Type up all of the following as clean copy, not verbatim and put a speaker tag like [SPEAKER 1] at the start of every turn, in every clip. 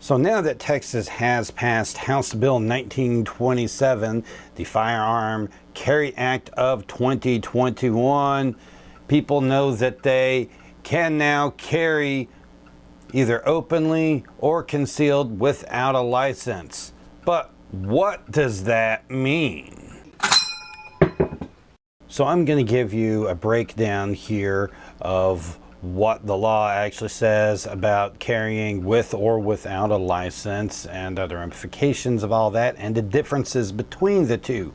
[SPEAKER 1] So now that Texas has passed House Bill 1927, the Firearm Carry Act of 2021, people know that they can now carry either openly or concealed without a license. But what does that mean? So I'm going to give you a breakdown here of what the law actually says about carrying with or without a license and other ramifications of all that and the differences between the two.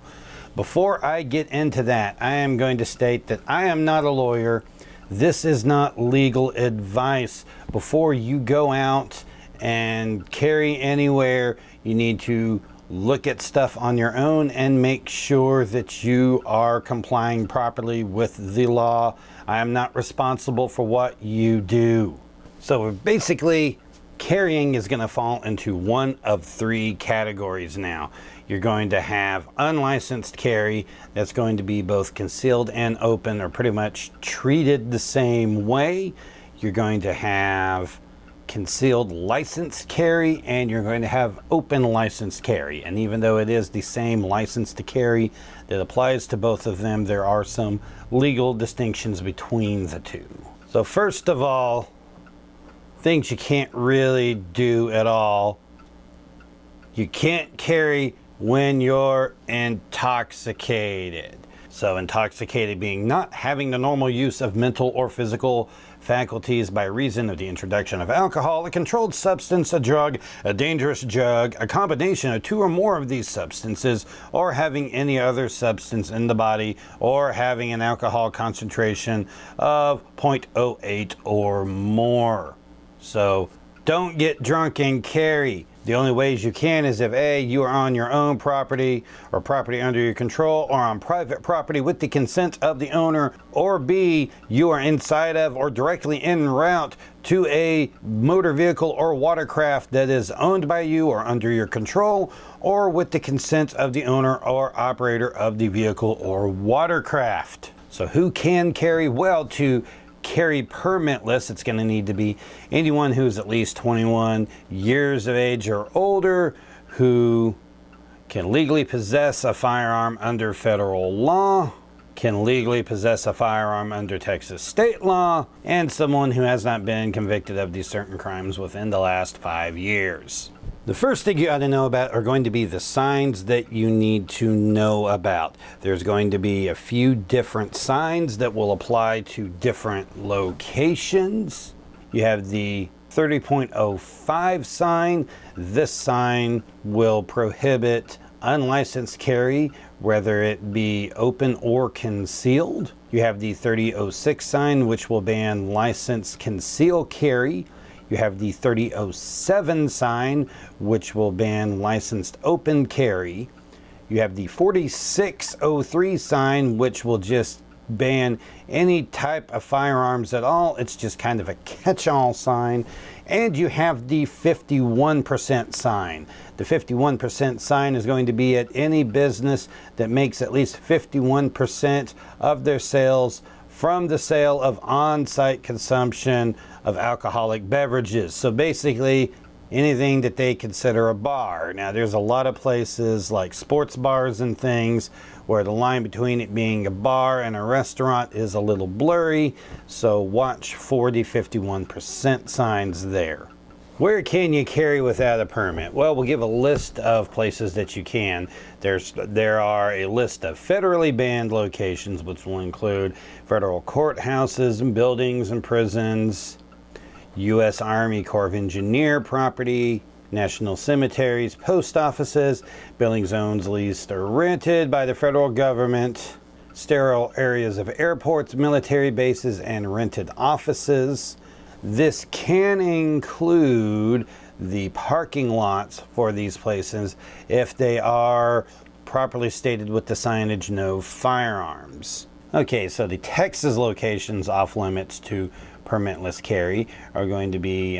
[SPEAKER 1] Before I get into that, I am going to state that I am not a lawyer. This is not legal advice. Before you go out and carry anywhere, you need to look at stuff on your own and make sure that you are complying properly with the law. I am not responsible for what you do. So basically, carrying is going to fall into one of three categories now. You're going to have unlicensed carry. That's going to be both concealed and open, or pretty much treated the same way. You're going to have concealed licensed carry, and you're going to have open licensed carry. And even though it is the same license to carry that applies to both of them, there are some legal distinctions between the two. So first of all, things you can't really do at all. You can't carry when you're intoxicated. So intoxicated being not having the normal use of mental or physical faculties by reason of the introduction of alcohol, a controlled substance, a drug, a dangerous drug, a combination of two or more of these substances, or having any other substance in the body, or having an alcohol concentration of 0.08 or more. So don't get drunk and carry. The only ways you can is if A, you are on your own property or property under your control, or on private property with the consent of the owner, or B, you are inside of or directly en route to a motor vehicle or watercraft that is owned by you or under your control, or with the consent of the owner or operator of the vehicle or watercraft. So who can carry? Well, to carry permitless, it's going to need to be anyone who's at least 21 years of age or older, who can legally possess a firearm under federal law, can legally possess a firearm under Texas state law, and someone who has not been convicted of these certain crimes within the last 5 years. The first thing you ought to know about are going to be the signs that you need to know about. There's going to be a few different signs that will apply to different locations. You have the 30.05 sign. This sign will prohibit unlicensed carry, whether it be open or concealed. You have the 30.06 sign, which will ban licensed concealed carry. You have the 30.07 sign, which will ban licensed open carry. You have the 46.03 sign, which will just ban any type of firearms at all. It's just kind of a catch-all sign. And you have the 51% sign. The 51% sign is going to be at any business that makes at least 51% of their sales from the sale of on-site consumption of alcoholic beverages. So basically anything that they consider a bar. Now there's a lot of places like sports bars and things where the line between it being a bar and a restaurant is a little blurry, so watch for the 51% signs there. Where can you carry without a permit? Well, we'll give a list of places that you can. There are a list of federally banned locations, which will include federal courthouses and buildings and prisons, U.S. Army Corps of Engineer property, national cemeteries, post offices, building zones leased or rented by the federal government, sterile areas of airports, military bases, and rented offices. This can include the parking lots for these places if they are properly stated with the signage "No Firearms." Okay, so the Texas locations off limits to permitless carry are going to be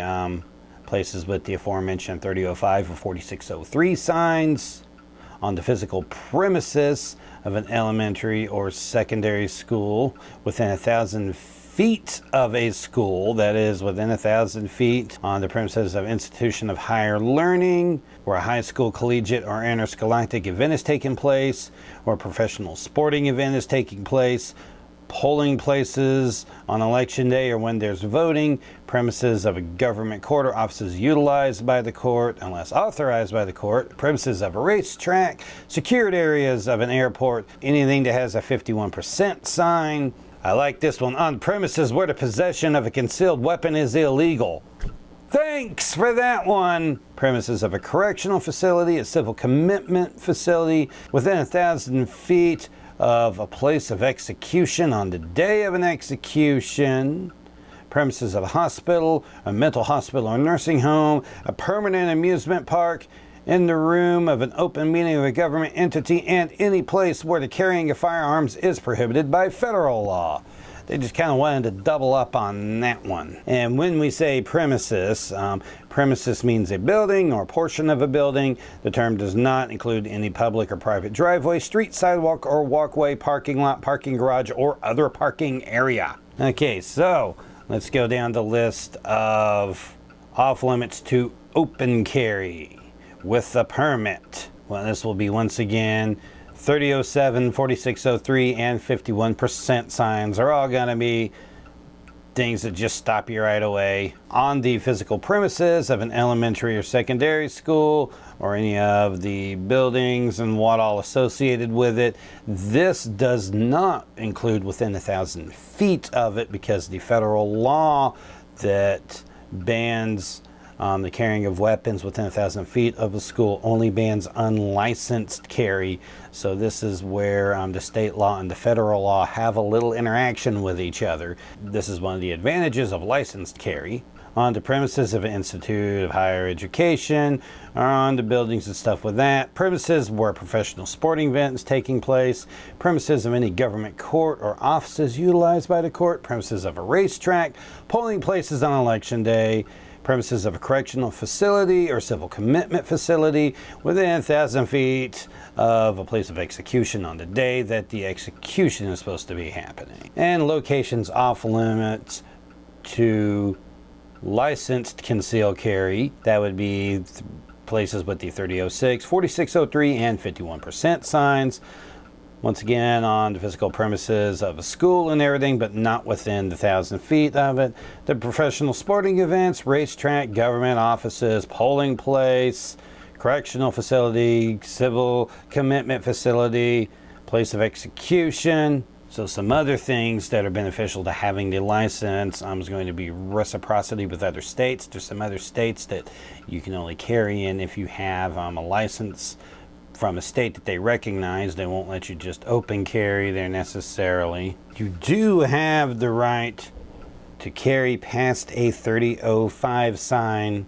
[SPEAKER 1] places with the aforementioned 30.05 or 46.03 signs on the physical premises of an elementary or secondary school within 1,000 feet of a school, that is within 1,000 feet, on the premises of institution of higher learning, where a high school, collegiate, or interscholastic event is taking place, or a professional sporting event is taking place, polling places on election day or when there's voting, premises of a government court or offices utilized by the court unless authorized by the court, premises of a racetrack, secured areas of an airport, anything that has a 51% sign. I like this one. On premises where the possession of a concealed weapon is illegal. Thanks for that one. Premises of a correctional facility, a civil commitment facility within 1,000 feet of a place of execution on the day of an execution, premises of a hospital, a mental hospital or nursing home, a permanent amusement park, in the room of an open meeting of a government entity, and any place where the carrying of firearms is prohibited by federal law. They just kind of wanted to double up on that one. And when we say premises, premises means a building or portion of a building. The term does not include any public or private driveway, street, sidewalk, or walkway, parking lot, parking garage, or other parking area. Okay, so let's go down the list of off limits to open carry with a permit. Well, this will be once again 3007, 4603, and 51% signs are all going to be things that just stop you right away on the physical premises of an elementary or secondary school or any of the buildings and what all associated with it. This does not include within 1,000 feet of it because the federal law that bans the carrying of weapons within 1,000 feet of a school only bans unlicensed carry. So this is where the state law and the federal law have a little interaction with each other. This is one of the advantages of licensed carry. On the premises of an institute of higher education, or on the buildings and stuff with that, premises where professional sporting events taking place, premises of any government court or offices utilized by the court, premises of a racetrack, polling places on election day, premises of a correctional facility or civil commitment facility within 1,000 feet of a place of execution on the day that the execution is supposed to be happening. And locations off limits to licensed concealed carry, that would be places with the 3006, 4603, and 51% signs. Once again, on the physical premises of a school and everything, but not within the 1,000 feet of it. The professional sporting events, racetrack, government offices, polling place, correctional facility, civil commitment facility, place of execution. So some other things that are beneficial to having the license is going to be reciprocity with other states. There's some other states that you can only carry in if you have a license from a state that they recognize. They won't let you just open carry there necessarily. You do have the right to carry past a 3005 sign,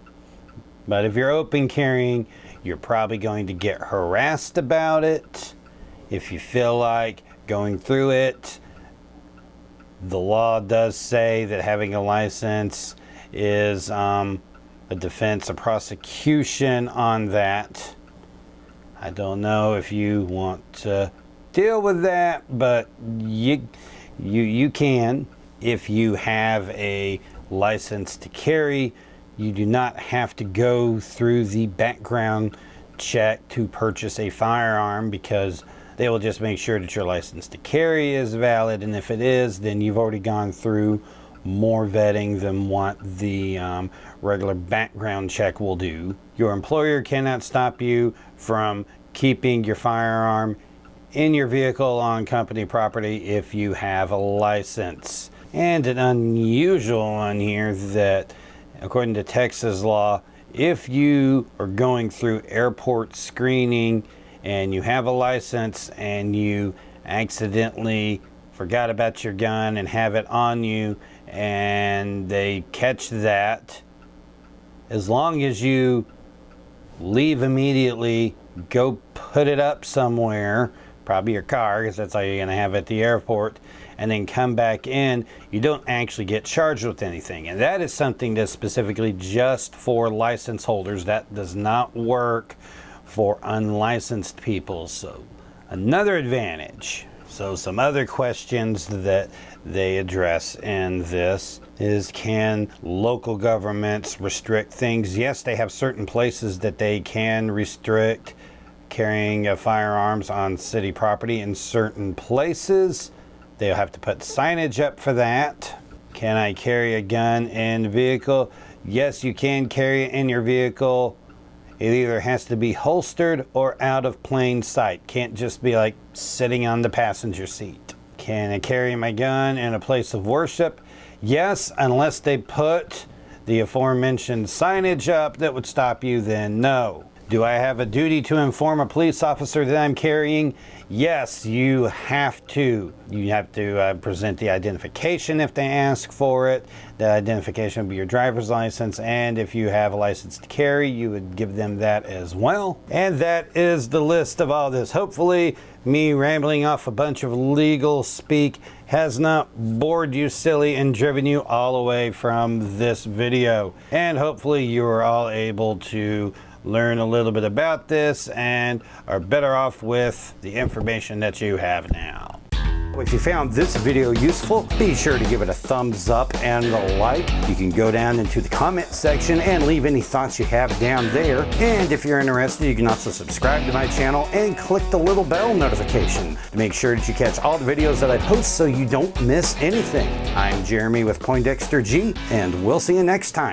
[SPEAKER 1] but if you're open carrying, you're probably going to get harassed about it. If you feel like going through it, the law does say that having a license is a defense, a prosecution on that. I don't know if you want to deal with that, but you can. If you have a license to carry, you do not have to go through the background check to purchase a firearm because they will just make sure that your license to carry is valid, and if it is, then you've already gone through more vetting than what the regular background check will do. Your employer cannot stop you from keeping your firearm in your vehicle on company property if you have a license. And an unusual one here that, according to Texas law, if you are going through airport screening and you have a license and you accidentally forgot about your gun and have it on you and they catch that, as long as you leave immediately, go put it up somewhere, probably your car, because that's all you're going to have at the airport, and then come back in, you don't actually get charged with anything. And that is something that's specifically just for license holders. That does not work for unlicensed people. So another advantage. So some other questions that they address in this is, can local governments restrict things? Yes, they have certain places that they can restrict carrying of firearms on city property in certain places. They'll have to put signage up for that. Can I carry a gun in vehicle? Yes, you can carry it in your vehicle. It either has to be holstered or out of plain sight. Can't just be like sitting on the passenger seat. Can I carry my gun in a place of worship? Yes, unless they put the aforementioned signage up that would stop you, then no. Do I have a duty to inform a police officer that I'm carrying? Yes, you have to. You have to present the identification if they ask for it. The identification would be your driver's license, and if you have a license to carry, you would give them that as well. And that is the list of all this. Hopefully, me rambling off a bunch of legal speak has not bored you silly and driven you all away from this video. And hopefully you are all able to learn a little bit about this and are better off with the information that you have now. If you found this video useful, be sure to give it a thumbs up and a like. You can go down into the comment section and leave any thoughts you have down there. And if you're interested, you can also subscribe to my channel and click the little bell notification to make sure that you catch all the videos that I post so you don't miss anything. I'm Jeremy with Poindexter G, and we'll see you next time.